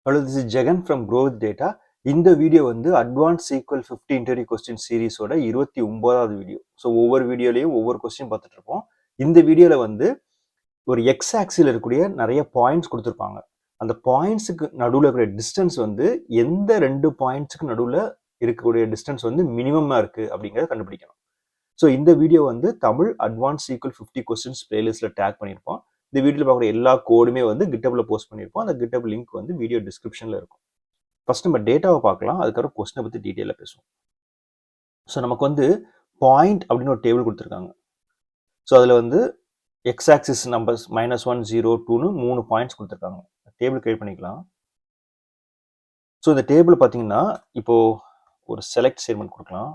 Hello, this is Jagan from Grow with Data. இந்த video வந்து advance SQL 50 interview question சீரீஸோட 29வது video. So ஒவ்வொரு வீடியோலையும் ஒவ்வொரு கொஸ்டின் பார்த்துட்டு இருப்போம். இந்த வீடியோவில் வந்து ஒரு எக்ஸ் ஆக்சில் இருக்கக்கூடிய நிறைய பாயிண்ட்ஸ் கொடுத்துருப்பாங்க. அந்த பாயிண்ட்ஸுக்கு நடுவில் இருக்கக்கூடிய டிஸ்டன்ஸ் வந்து எந்த ரெண்டு பாயிண்ட்ஸுக்கு நடுவில் இருக்கக்கூடிய டிஸ்டன்ஸ் வந்து மினிமமாக இருக்குது அப்படிங்கிறத கண்டுபிடிக்கணும். ஸோ இந்த வீடியோ வந்து தமிழ் அட்வான்ஸ் சீக்வல் 50 கொஸ்டின்ஸ் பிளேலிஸ்ட்டில் டேக் பண்ணியிருப்போம். இந்த வீடியோவில் பார்க்குற எல்லா கோடுமே வந்து கிட்டப்ல போஸ்ட் பண்ணியிருப்போம். அந்த கிட்டப் லிங்க் வந்து வீடியோ டிஸ்கிரிப்ஷனில் இருக்கும். ஃபர்ஸ்ட் நம்ம டேட்டாவை பார்க்கலாம், அதுக்கப்புறம் கொஸ்டினை பற்றி டீட்டெயிலாக பேசுவோம். ஸோ நமக்கு வந்து பாயிண்ட் அப்படின்னு ஒரு டேபிள் கொடுத்துருக்காங்க. ஸோ அதில் வந்து எக்ஸ் ஆக்சிஸ் நம்பர்ஸ் -1 0 2ன்னு 3 பாயிண்ட்ஸ் கொடுத்துருக்காங்க. டேபிள் கிரியேட் பண்ணிக்கலாம். ஸோ இந்த டேபிள் பார்த்தீங்கன்னா இப்போ ஒரு செலக்ட் ஸ்டேட்மெண்ட் கொடுக்கலாம்.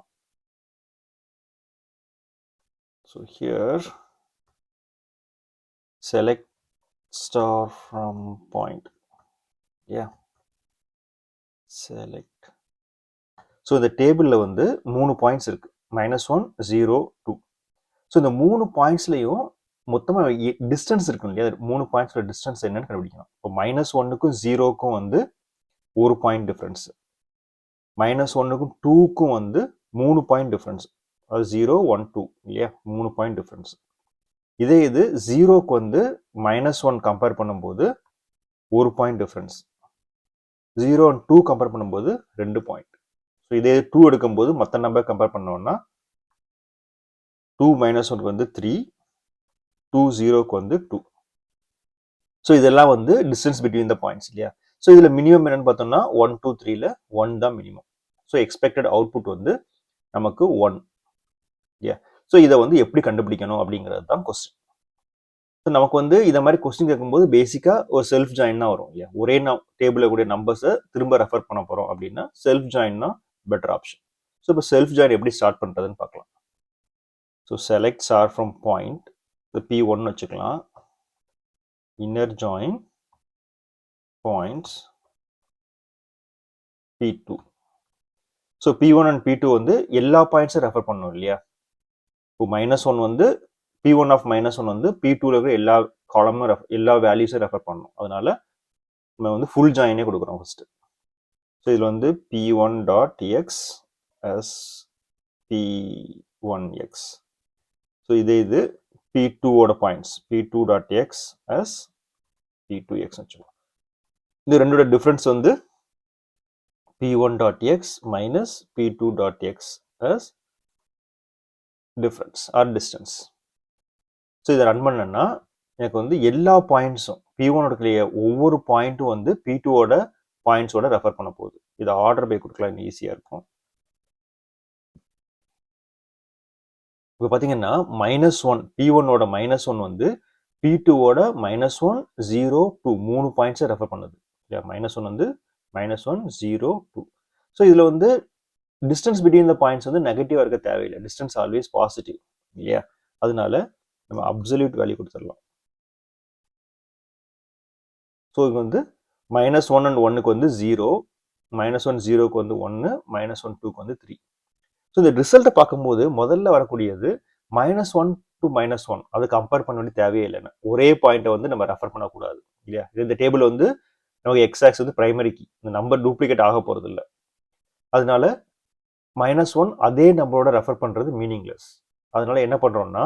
So here select star from point, yeah, select. So இந்த டேபிளில் வந்து 3 பாயிண்ட்ஸ் இருக்கு, -1 0 2. ஸோ இந்த 3 பாயிண்ட்ஸ்லையும் மொத்தமாக டிஸ்டன்ஸ் இருக்கும் இல்லையா, 3 பாயிண்ட்ஸோட டிஸ்டன்ஸ் என்னன்னு கண்டுபிடிக்கணும். இப்போ -1க்கும் 0க்கும் வந்து 1 பாயிண்ட் டிஃப்ரென்ஸ், -1க்கும் 2க்கும் வந்து 3 பாயிண்ட் டிஃப்ரென்ஸ், அது 0 1 2 இல்லையா, 3 பாயிண்ட் டிஃப்ரென்ஸ். இதே இது 0க்கு வந்து -1 கம்பேர் பண்ணும்போது 1 பாயிண்ட் டிஃப்ரென்ஸ், 0 and 2 கம்பேர் பண்ணும்போது 2 பாயிண்ட். ஸோ இதே 2 எடுக்கும்போது மற்ற நம்பர் கம்பேர் பண்ணோம்னா 2 -1க்கு வந்து 3, 2 0க்கு வந்து 2. ஸோ இதெல்லாம் வந்து டிஸ்டன்ஸ் பிட்வீன் த பாயிண்ட்ஸ் இல்லையா. ஸோ இதில் மினிமம் என்னன்னு பார்த்தோம்னா 1 2 3ல 1 தான் மினிமம். ஸோ எக்ஸ்பெக்டட் அவுட்புட் வந்து நமக்கு 1 இல்லையா. ஸோ இதை வந்து எப்படி கண்டுபிடிக்கணும் அப்படிங்கிறது தான் கொஸ்டின். ஸோ நமக்கு வந்து இதை மாதிரி கொஸ்டின் கேட்கும்போது பேசிக்காக ஒரு செல்ஃப் ஜாயின் தான் வரும் இல்லையா. ஒரே டேபிளில் கூடிய நம்பர்ஸை திரும்ப ரெஃபர் பண்ண போகிறோம் அப்படின்னா செல்ஃப் ஜாயின் தான் பெட்டர் ஆப்ஷன். ஸோ இப்போ செல்ஃப் ஜாயின் எப்படி ஸ்டார்ட் பண்ணுறதுன்னு பார்க்கலாம். So select star from point, P1 வச்சுக்கலாம். Inner join points P2. So P1 and P2 வந்து எல்லா பாயிண்ட்ஸும் ரெஃபர் பண்ணணும் இல்லையா. இப்போ -1 வந்து P1 ஆஃப் -1 வந்து P2ல இருக்கிற எல்லா காலமும் எல்லா வேல்யூஸும் ரெஃபர் பண்ணணும். அதனால நம்ம வந்து ஃபுல் ஜாயினே கொடுக்குறோம் ஃபர்ஸ்ட். ஸோ இதில் வந்து P1.x as P1x. ஸோ இதே இது P2ஓட பாயிண்ட்ஸ், P2.x as P2x வச்சுக்கோம். இது ரெண்டோட டிஃப்ரென்ஸ் வந்து P1.x minus P2.x as difference or distance. So இதை ரன் பண்ணேன்னா எனக்கு வந்து எல்லா பாயிண்ட்ஸும் P1ஓட ஒவ்வொரு பாயிண்ட்டும் வந்து P2ஓட பாயிண்ட்ஸோட ரெஃபர் பண்ண போகுது. இதை ஆர்டர் பை கொடுக்கலாம், இன்னும் ஈஸியாக இருக்கும். இப்போ பார்த்தீங்கன்னா -1 P1ஓட -1 வந்து P2ஓட -1 0 2 3 பாயிண்ட்ஸை ரெஃபர் பண்ணுது இல்லையா. -1 வந்து -1 0 2. ஸோ இதில் வந்து டிஸ்டன்ஸ் பிட்வீன் த பாயிண்ட்ஸ் வந்து நெகட்டிவாக இருக்க தேவையில்லை, டிஸ்டன்ஸ் ஆல்வேஸ் பாசிட்டிவ் இல்லையா. அதனால நம்ம அப்சல்யூட் வேல்யூ கொடுத்துடலாம். ஸோ இது வந்து -1 and 1க்கு வந்து 0, -1 0க்கு வந்து 1, -1 2க்கு வந்து 3. ஸோ இந்த ரிசல்ட்டை பார்க்கும்போது முதல்ல வரக்கூடியது -1 to -1, அது கம்பேர் பண்ண வேண்டிய தேவையே இல்லைன்னு. ஒரே பாயிண்ட்டை வந்து நம்ம ரெஃபர் பண்ணக்கூடாது இல்லையா. இந்த டேபிள் வந்து நமக்கு எக்ஸாக்ஸ் வந்து பிரைமரி கீ, இந்த நம்பர் டூப்ளிகேட் ஆக போகிறது இல்லை. அதனால -1 அதே நம்பரோட ரெஃபர் பண்ணுறது மீனிங்லெஸ். அதனால என்ன பண்ணுறோம்னா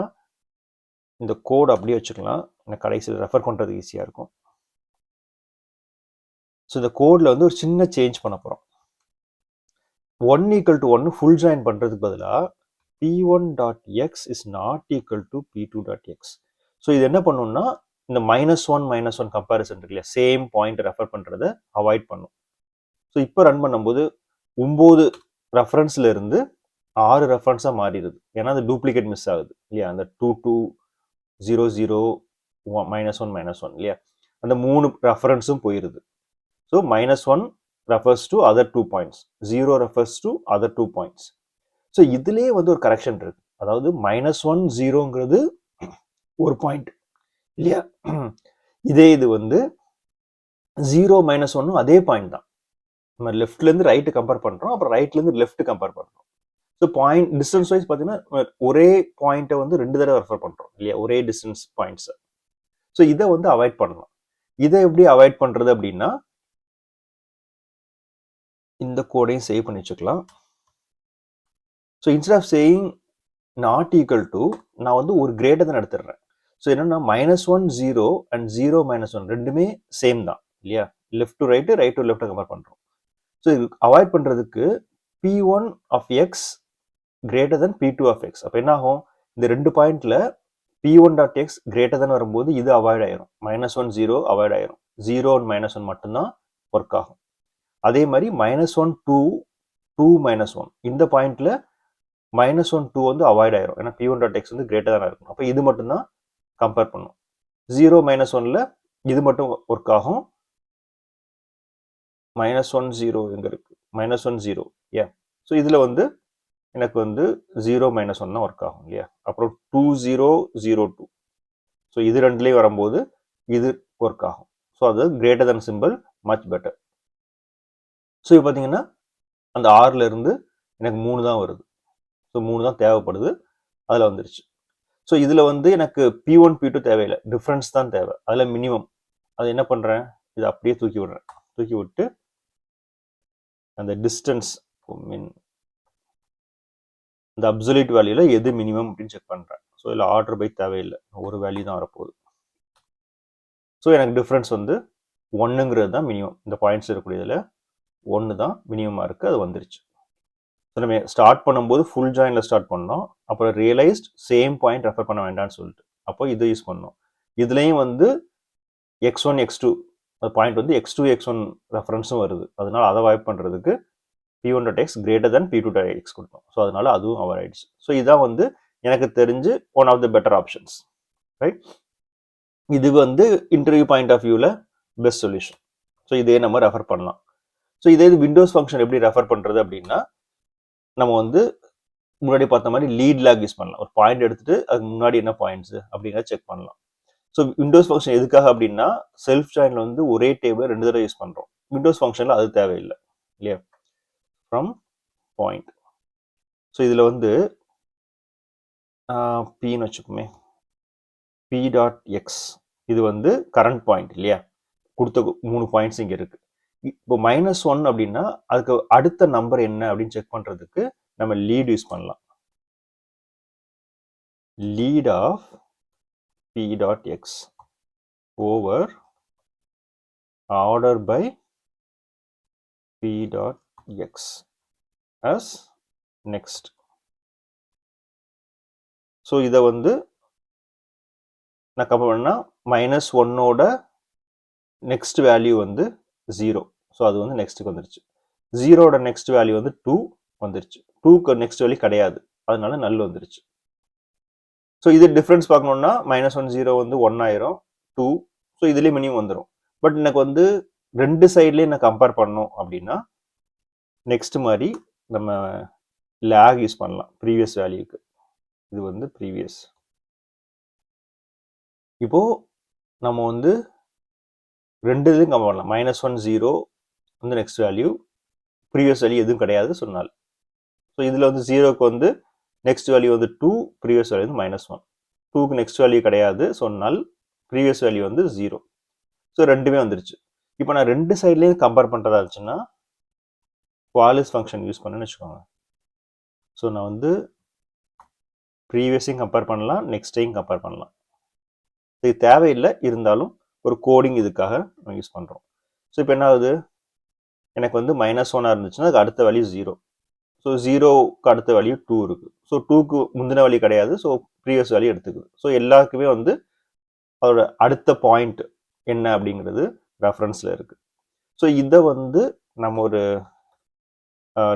இந்த கோட் அப்படியே வச்சுக்கலாம், கடைசியில் ரெஃபர் பண்ணுறது ஈஸியாக இருக்கும். ஸோ இந்த கோடில் வந்து ஒரு சின்ன சேஞ்ச் பண்ண போகிறோம். 1 = 1 ஃபுல் ஜாயின் பண்ணுறதுக்கு பதிலாக P1.x is not equal to P2.x. So இது என்ன பண்ணணும்னா இந்த -1 கம்பேரிசன் இருக்கு இல்லையா, சேம் பாயிண்ட் ரெஃபர் பண்ணுறதை அவாய்ட் பண்ணும். ஸோ இப்போ ரன் பண்ணும்போது 9 ரெஃபரன்ஸ்ல இருந்து 6 ரெஃபரன்ஸாக மாறிடுது, ஏன்னா அந்த டூப்ளிகேட் மிஸ் ஆகுது இல்லையா. அந்த 2 2 0 0 -1 இல்லையா, அந்த 3 ரெஃபரன்ஸும் போயிருது. So -1 refers to other 2 points, 0 refers to other 2 points. So இதுலேயே வந்து ஒரு கரெக்ஷன் இருக்கு, அதாவது -1 0ங்கிறது ஒரு பாயிண்ட் இல்லையா. இதே இது வந்து 0 -1 அதே பாயிண்ட் தான். நம்ம லெஃப்ட்லேருந்து ரைட்டு கம்பேர் பண்ணுறோம், அப்புறம் ரைட்லேருந்து லெஃப்ட் கம்பேர் பண்ணுறோம். ஸோ பாயிண்ட் டிஸ்டன்ஸ் வைஸ் பார்த்தீங்கன்னா ஒரே பாயிண்ட்டை வந்து 2 தடவை ரெஃபர் பண்ணுறோம் இல்லையா, ஒரே டிஸ்டன்ஸ் பாயிண்ட்ஸை. ஸோ இதை வந்து அவாய்ட் பண்ணலாம். இதை எப்படி அவாய்ட் பண்ணுறது அப்படின்னா இந்த கோடையும் சேவ் பண்ணி வச்சுக்கலாம். So instead of saying not equal to நான் வந்து ஒரு கிரேட்டர் தான் எடுத்துடுறேன். ஸோ என்னன்னா -1 0 அண்ட் 0 -1 ரெண்டுமே சேம் தான் இல்லையா? Left to right, right to left compare பண்ணுறோம். ஸோ இது அவாய்ட் பண்ணுறதுக்கு P1 of x greater than P2 of x. அப்போ என்ன ஆகும்? இந்த ரெண்டு பாயிண்ட்ல P1 டாட் எக்ஸ் கிரேட்டர் தென் வரும்போது இது அவாய்ட் ஆயிரும். -1 0 அவாய்ட் ஆயிரும். 0 அண்ட் -1 மட்டும்தான் ஒர்க் ஆகும். அதே மாதிரி -1 2 2 -1 இந்த பாயிண்ட்ல -1 2 வந்து அவாய்ட் ஆயிரும். ஏன்னா P1 டாட் எக்ஸ் வந்து கிரேட்டர் தானே இருக்கும். அப்போ இது மட்டும் தான் கம்பேர் பண்ணும். 0 -1ல இது மட்டும் ஒர்க் ஆகும். -1 0 எங்க இருக்கு? -1 0 ஏன்? ஸோ இதுல வந்து எனக்கு வந்து 0 -1 தான் ஒர்க் ஆகும் இல்லையா? அப்புறம் 2 0 0 2. ஸோ இது ரெண்டுலேயும் வரும்போது இது ஒர்க் ஆகும். ஸோ அது greater than simple much better. So இப்போ பார்த்தீங்கன்னா அந்த 6ல இருந்து எனக்கு 3 தான் வருது. ஸோ 3 தான் தேவைப்படுது. அதில் வந்துருச்சு. ஸோ இதில் வந்து எனக்கு P1 P2 தேவையில்லை, டிஃப்ரென்ஸ் தான் தேவை. அதில் மினிமம் அது என்ன பண்ணுறேன்? இதை அப்படியே தூக்கி விடுறேன். தூக்கி விட்டு அந்த டிஸ்டன்ஸ் மீன் இந்த அப்சல்யூட் வேல்யூவில் எது மினிமம் அப்படின்னு செக் பண்ணுறேன். ஸோ இதில் ஆர்டர் பை தேவையில்லை, ஒரு வேல்யூ தான் வரப்போகுது. ஸோ எனக்கு டிஃப்ரென்ஸ் வந்து 1ங்கிறது தான் மினிமம். இந்த பாயிண்ட்ஸ் இருக்கக்கூடியதில் 1 தான் மினிமமாக இருக்குது, அது வந்துருச்சு. ஸோ நம்ம ஸ்டார்ட் பண்ணும்போது ஃபுல் ஜாயினில் ஸ்டார்ட் பண்ணோம். அப்புறம் ரியலைஸ்ட் சேம் பாயிண்ட் ரெஃபர் பண்ண வேண்டாம்னு சொல்லிட்டு அப்போ இது யூஸ் பண்ணோம். இதுலேயும் வந்து x1 x2 அந்த பாயிண்ட் வந்து x2 x1 ரெஃபரன்ஸும் வருது. அதனால அதை அவாய்ட் பண்ணுறதுக்கு P1 dot x greater than P2 dot x கொடுத்தோம். ஸோ அதனால அதுவும் அவாய்ட் ஆயிடுச்சு. ஸோ இதான் வந்து எனக்கு தெரிஞ்சு one of the better options, right? இது வந்து இன்டர்வியூ பாயிண்ட் ஆஃப் வியூவில் பெஸ்ட் சொல்யூஷன். ஸோ இதே நம்ம ரெஃபர் பண்ணலாம். ஸோ இதே விண்டோஸ் ஃபங்க்ஷன் எப்படி ரெஃபர் பண்ணுறது அப்படின்னா, நம்ம வந்து முன்னாடி பார்த்த மாதிரி லீட் லாக் யூஸ் பண்ணலாம். ஒரு பாயிண்ட் எடுத்துட்டு அதுக்கு முன்னாடி என்ன பாயிண்ட்ஸ் அப்படிங்கிறத செக் பண்ணலாம். ஸோ விண்டோஸ் ஃபங்க்ஷன் எதுக்காக அப்படின்னா, செல்ஃப் ஜாயின்ல வந்து ஒரே டேபிள் 2 தடவை யூஸ் பண்ணுறோம். விண்டோஸ் ஃபங்க்ஷனில் அது தேவையில்லை இல்லையா? From point. ஸோ இதில் வந்து பின்னு வச்சுக்கோமே, பி டாட் எக்ஸ் இது வந்து கரண்ட் பாயிண்ட் இல்லையா? கொடுத்த 3 பாயிண்ட்ஸ் இங்கே இருக்கு. இப்போ -1 அப்படின்னா அதுக்கு அடுத்த நம்பர் என்ன அப்படின்னு செக் பண்ணுறதுக்கு நம்ம லீட் யூஸ் பண்ணலாம். Lead of P dot x over order by P dot x as next. So இதை வந்து நான் கம்பேர் பண்ணால் -1ஓட நெக்ஸ்ட் வேல்யூ வந்து 0. ஸோ அது வந்து நெக்ஸ்ட்டுக்கு வந்துருச்சு. 0ஓட நெக்ஸ்ட் வேல்யூ வந்து 2 வந்துருச்சு. 2க்கு நெக்ஸ்ட் வேல்யூ கிடையாது, அதனால நல் வந்துருச்சு. ஸோ இது டிஃப்ரென்ஸ் பார்க்கணுன்னா -1 0 வந்து 1 ஆயிரும், 2. ஸோ இதுலேயே மினிமம் வந்துடும். பட் எனக்கு வந்து ரெண்டு சைட்லேயும் நான் கம்பேர் பண்ணோம் அப்படின்னா நெக்ஸ்ட் மாதிரி நம்ம லேக் யூஸ் பண்ணலாம் ப்ரீவியஸ் வேல்யூக்கு. இது வந்து ப்ரீவியஸ். இப்போ நம்ம வந்து ரெண்டு இதுலையும் கம்பேர் பண்ணலாம். -1 0 வந்து நெக்ஸ்ட் வேல்யூ, ப்ரீவியஸ் வேல்யூ எதுவும் கிடையாது சொன்னால். ஸோ இதில் வந்து 0க்கு வந்து நெக்ஸ்ட் வேல்யூ வந்து 2, ப்ரீவியஸ் வேல்யூ வந்து -1. 2க்கு நெக்ஸ்ட் வேல்யூ கிடையாது சொன்னால், ப்ரீவியஸ் வேல்யூ வந்து 0. ஸோ ரெண்டுமே வந்துருச்சு. இப்போ நான் ரெண்டு சைட்லேயும் கம்பேர் பண்ணுறதா இருந்துச்சுன்னா குவாலிஸ் ஃபங்க்ஷன் யூஸ் பண்ணுன்னு வச்சுக்கோங்க. ஸோ நான் வந்து ப்ரீவியஸையும் கம்பேர் பண்ணலாம், நெக்ஸ்டையும் கம்பேர் பண்ணலாம். இது தேவையில்லை, இருந்தாலும் ஒரு கோடிங் இதுக்காக நம்ம யூஸ் பண்ணுறோம். ஸோ இப்போ என்ன ஆகுது? எனக்கு வந்து -1 இருந்துச்சுன்னா அதுக்கு அடுத்த வேல்யூ 0. ஸோ 0க்கு அடுத்த வேல்யூ 2 இருக்குது. ஸோ 2க்கு முந்தின வேல்யூ கிடையாது, ஸோ ப்ரீவியஸ் வேல்யூ எடுத்துக்குது. ஸோ எல்லாருக்குமே வந்து அதோட அடுத்த பாயிண்ட் என்ன அப்படிங்கிறது ரெஃபரன்ஸில் இருக்குது. ஸோ இதை வந்து நம்ம ஒரு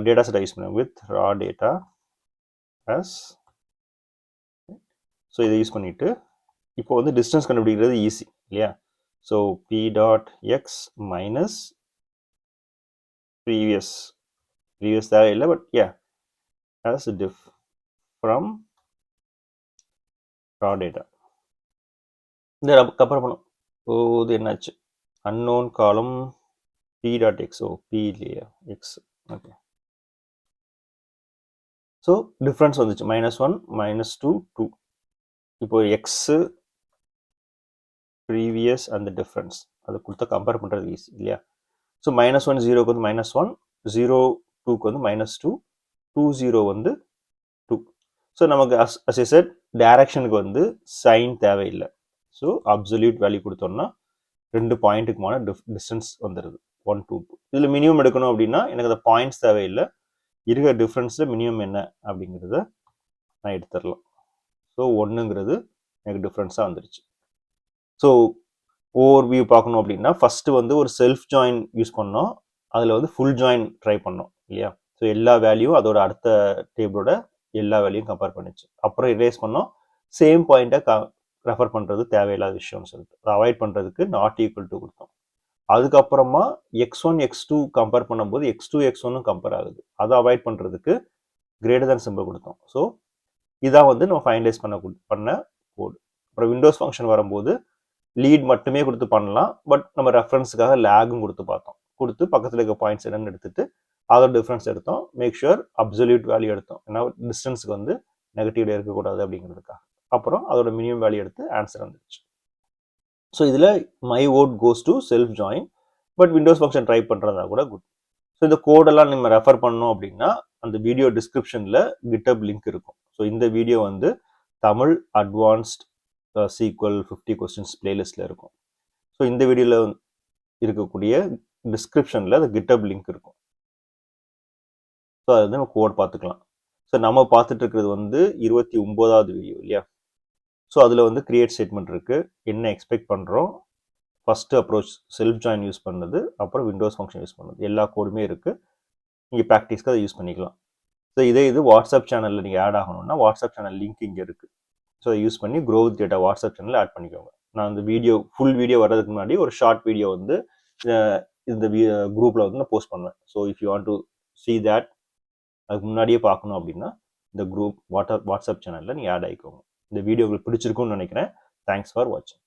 டேட்டா செட்டை யூஸ் பண்ணுவோம் with raw data as. So இதை யூஸ் பண்ணிட்டு இப்போ வந்து டிஸ்டன்ஸ் கண்டுபிடிக்கிறது ஈஸி இல்லையா? So P dot X minus previous தேவையில்லை, but as diff from raw data. இந்த கம்பேர் பண்ணும் போது என்னாச்சு? unknown column P dot X. Oh P இல்லையா, எக்ஸ். ஓகே. ஸோ டிஃப்ரென்ஸ் வந்துச்சு -1 -2 2. இப்போ எக்ஸு ப்ரீவியஸ் அந்த டிஃப்ரென்ஸ் அது கொடுத்தா கம்பேர் பண்ணுறது ஈஸி இல்லையா? ஸோ -1 0க்கு வந்து -1, 0 2க்கு வந்து -2 2 0 வந்து 2. ஸோ நமக்கு as I said டைரக்ஷனுக்கு வந்து சைன் தேவையில்லை. ஸோ அப்சல்யூட் வேல்யூ கொடுத்தோம்னா 2 பாயிண்ட்டுக்குமான டிஸ்டன்ஸ் வந்துடுது 1 2 2. இதில் மினிமம் எடுக்கணும் அப்படின்னா எனக்கு அந்த பாயிண்ட்ஸ் தேவையில்லை, இருக்கிற டிஃப்ரென்ஸில் மினிமம் என்ன அப்படிங்கிறத நான் எடுத்துடலாம். ஸோ 1ங்கிறது எனக்கு டிஃப்ரென்ஸாக வந்துருச்சு. ஸோ ஓவர் வியூ பார்க்கணும் அப்படின்னா ஃபஸ்ட்டு வந்து ஒரு செல்ஃப் ஜாயின் யூஸ் பண்ணோம், அதில் வந்து ஃபுல் ஜாயின் ட்ரை பண்ணோம் இல்லையா. ஸோ எல்லா வேல்யூ அதோட அடுத்த டேபிளோட எல்லா வேல்யூயும் கம்பேர் பண்ணிச்சு. அப்புறம் இரேஸ் பண்ணோம், சேம் பாயிண்ட்டை ரெஃபர் பண்ணுறது தேவையில்லாத விஷயம்னு சொல்லிட்டு அதை அவாய்ட் பண்ணுறதுக்கு நாட் ஈக்குவல் டு கொடுத்தோம். அதுக்கப்புறமா x1 x2 கம்பேர் பண்ணும்போது x2 x1 கம்பேர் ஆகுது, அதை அவாய்ட் பண்ணுறதுக்கு கிரேட்டர் தேன் சிம்பிள் கொடுத்தோம். ஸோ இதான் வந்து நம்ம ஃபைனலைஸ் பண்ண கோடு. அப்புறம் விண்டோஸ் ஃபங்க்ஷன் வரும்போது லீட் மட்டுமே கொடுத்து பண்ணலாம், பட் நம்ம ரெஃபரன்ஸுக்காக லேகும் கொடுத்து பார்த்தோம். கொடுத்து பக்கத்தில் இருக்க பாயிண்ட்ஸ் என்னன்னு எடுத்துட்டு அதோட டிஃப்ரென்ஸ் எடுத்தோம். மேக் ஷுர் அப்சல்யூட் வேல்யூ எடுத்தோம், ஏன்னா டிஸ்டன்ஸுக்கு வந்து நெகட்டிவ்ல இருக்கக்கூடாது அப்படிங்கிறதுக்காக. அப்புறம் அதோட மினிமம் வேல்யூ எடுத்து ஆன்சர் வந்துருச்சு. ஸோ இதில் my vote goes to self join, but windows function try பண்ணுறதா கூட குட். ஸோ இந்த கோடெல்லாம் நம்ம ரெஃபர் பண்ணோம் அப்படின்னா அந்த வீடியோ டிஸ்கிரிப்ஷனில் கிட்டப் லிங்க் இருக்கும். ஸோ இந்த வீடியோ வந்து தமிழ் அட்வான்ஸ்ட் SQL 50 கொஸ்டின்ஸ் பிளேலிஸ்ட்டில் இருக்கும். ஸோ இந்த வீடியோவில் இருக்கக்கூடிய டிஸ்கிரிப்ஷனில் அந்த கிட்டப் லிங்க் இருக்கும். ஸோ அது வந்து நம்ம கோட் பார்த்துக்கலாம். ஸோ நம்ம பார்த்துட்டு இருக்கிறது வந்து 29வது வீடியோ இல்லையா. ஸோ அதில் வந்து கிரியேட் ஸ்டேட்மெண்ட் இருக்குது, என்ன எக்ஸ்பெக்ட் பண்ணுறோம், first approach self join use பண்ணது, அப்புறம் விண்டோஸ் ஃபங்க்ஷன் யூஸ் பண்ணது, எல்லா கோடுமே இருக்குது. நீங்கள் ப்ராக்டிஸ்க்கு அதை யூஸ் பண்ணிக்கலாம். ஸோ இது வாட்ஸ்அப் சேனலில் நீங்கள் ஆட் ஆகணும்னா வாட்ஸ்அப் சேனல் லிங்க் இங்கே இருக்குது. ஸோ அதை யூஸ் பண்ணி க்ரோ வித் டேட்டா வாட்ஸ்அப் சேனலில் ஆட் பண்ணிக்கோங்க. நான் இந்த வீடியோ ஃபுல் வீடியோ வர்றதுக்கு முன்னாடி ஒரு ஷார்ட் வீடியோ வந்து இந்த குரூப்பில் வந்து நான் போஸ்ட் பண்ணுவேன். So if you want to C that, அதுக்கு முன்னாடியே பார்க்கணும் அப்படின்னா இந்த குரூப் வாட்ஸ்அப் சேனலில் நீங்கள் ஆட் ஆகிக்கோங்க. இந்த வீடியோ உங்களுக்கு பிடிச்சிருக்கும்னு நினைக்கிறேன். தேங்க்ஸ் ஃபார் வாட்சிங்.